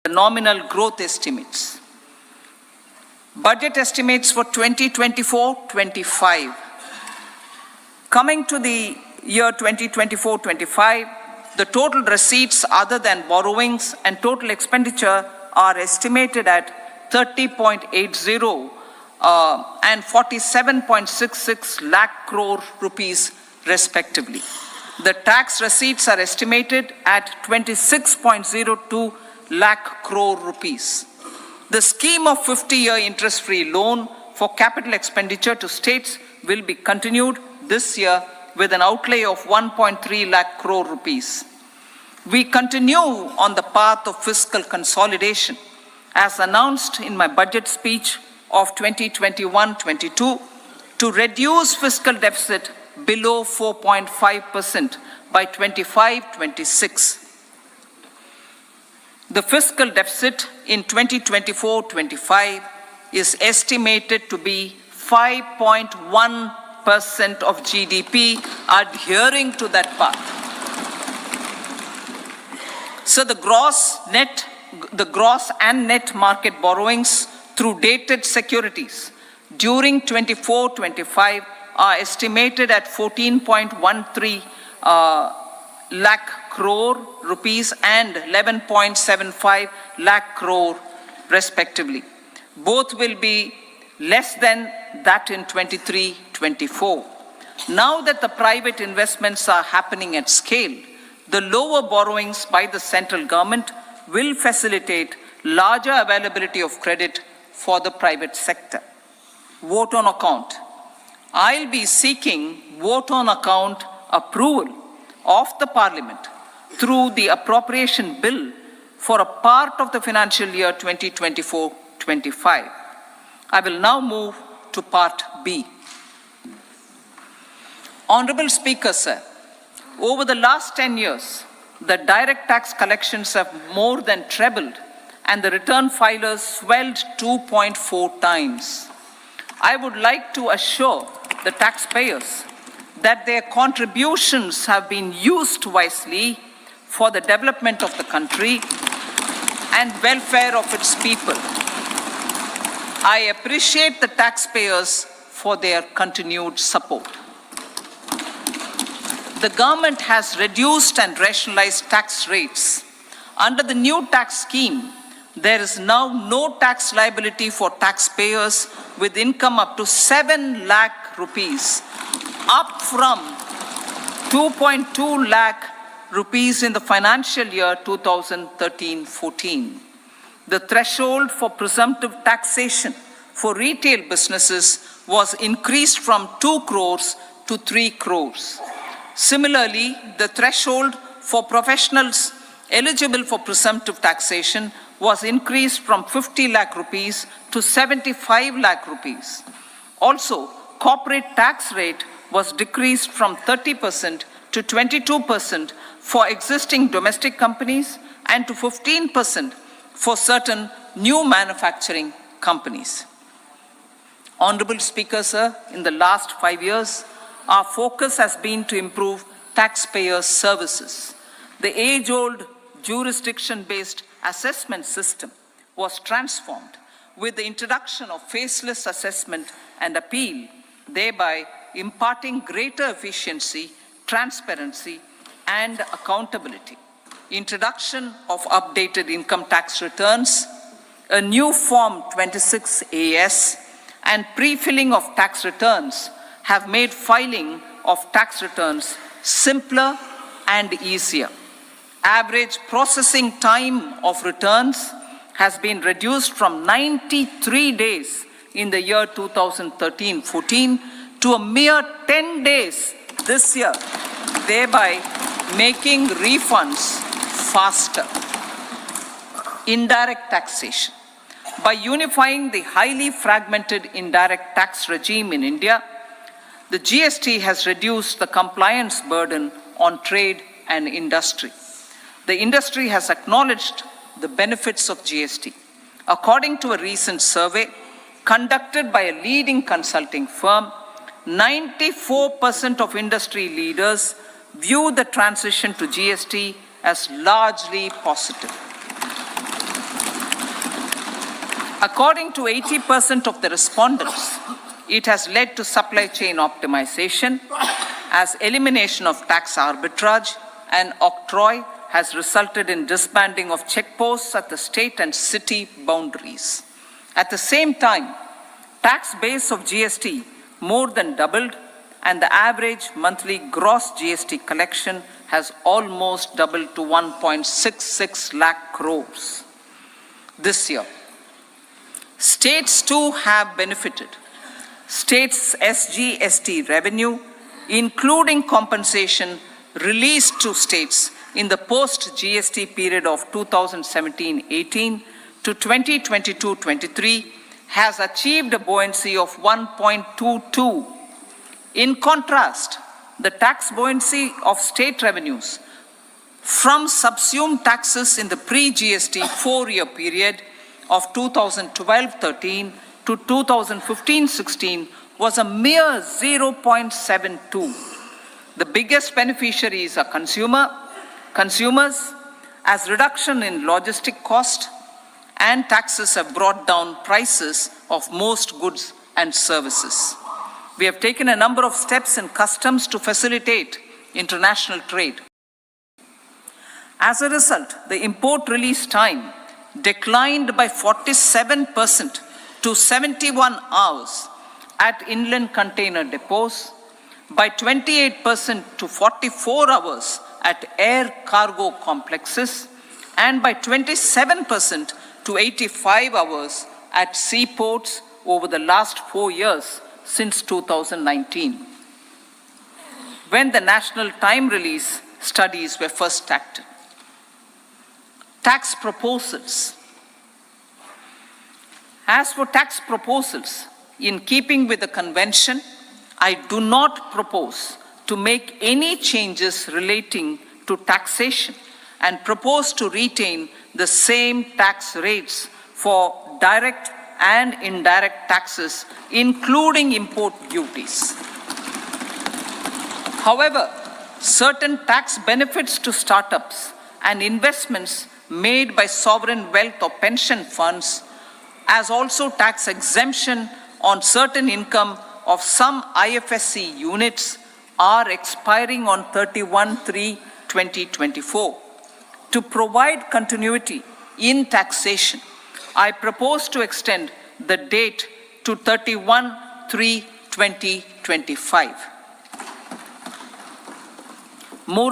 the nominal growth estimates. Budget estimates for 2024-25. Coming to the year 2024-25, the total receipts other than borrowings and total expenditure are estimated at 30.80 and 47.66 lakh crore rupees respectively. The tax receipts are estimated at 26.02 lakh crore rupees. The scheme of 50-year interest-free loan for capital expenditure to states will be continued this year with an outlay of 1.3 lakh crore rupees. We continue on the path of fiscal consolidation as announced in my budget speech of 2021-22 to reduce fiscal deficit below 4.5% by 25-26. The fiscal deficit in 2024-25 is estimated to be 5.1% of GDP, adhering to that path. So the gross and net market borrowings through dated securities during 24-25 are estimated at 14.13 lakh crore rupees and 11.75 lakh crore respectively. Both will be less than that in 23-24. Now that the private investments are happening at scale, the lower borrowings by the central government will facilitate larger availability of credit for the private sector. Vote on account. I'll be seeking vote on account approval of the Parliament through the appropriation bill for a part of the financial year 2024-25. I will now move to part B. Honorable Speaker, sir, over the last 10 years, the direct tax collections have more than trebled and the return filers swelled 2.4 times. I would like to assure the taxpayers that their contributions have been used wisely for the development of the country and welfare of its people. I appreciate the taxpayers for their continued support. The government has reduced and rationalized tax rates. Under the new tax scheme, there is now no tax liability for taxpayers with income up to 7 lakh rupees, up from 2.2 lakh rupees in the financial year 2013-14. The threshold for presumptive taxation for retail businesses was increased from 2 crores to 3 crores. Similarly, the threshold for professionals eligible for presumptive taxation was increased from 50 lakh rupees to 75 lakh rupees. Also, corporate tax rate was decreased from 30% to 22% for existing domestic companies and to 15% for certain new manufacturing companies. Honorable Speaker, sir, in the last 5 years, our focus has been to improve taxpayer services. The age-old jurisdiction-based assessment system was transformed with the introduction of faceless assessment and appeal, thereby imparting greater efficiency, transparency, and accountability. Introduction of updated income tax returns, a new Form 26AS, and pre-filling of tax returns have made filing of tax returns simpler and easier. Average processing time of returns has been reduced from 93 days in the year 2013-14 to a mere 10 days this year, thereby making refunds faster. Indirect taxation. By unifying the highly fragmented indirect tax regime in India, the GST has reduced the compliance burden on trade and industry. The industry has acknowledged the benefits of GST. According to a recent survey conducted by a leading consulting firm, 94% of industry leaders view the transition to GST as largely positive. According to 80% of the respondents, it has led to supply chain optimization, as elimination of tax arbitrage and octroi has resulted in disbanding of checkposts at the state and city boundaries. At the same time, tax base of GST more than doubled, and the average monthly gross GST collection has almost doubled to 1.66 lakh crores this year. States too have benefited. States' SGST revenue, including compensation released to states in the post-GST period of 2017-18 to 2022-23, has achieved a buoyancy of 1.22. In contrast, the tax buoyancy of state revenues from subsumed taxes in the pre-GST four-year period of 2012-13 to 2015-16 was a mere 0.72. The biggest beneficiaries are consumers, as reduction in logistic cost and taxes have brought down prices of most goods and services. We have taken a number of steps in customs to facilitate international trade. As a result, the import release time declined by 47% to 71 hours at inland container depots, by 28% to 44 hours at air cargo complexes, and by 27% to 85 hours at seaports over the last 4 years since 2019, when the national time release studies were first acted. Tax proposals. As for tax proposals, in keeping with the convention, I do not propose to make any changes relating to taxation and propose to retain the same tax rates for direct and indirect taxes, including import duties. However, certain tax benefits to startups and investments made by sovereign wealth or pension funds, as also tax exemption on certain income of some IFSC units, are expiring on 31/3/2024. To provide continuity in taxation, I propose to extend the date to 31/3/2025. More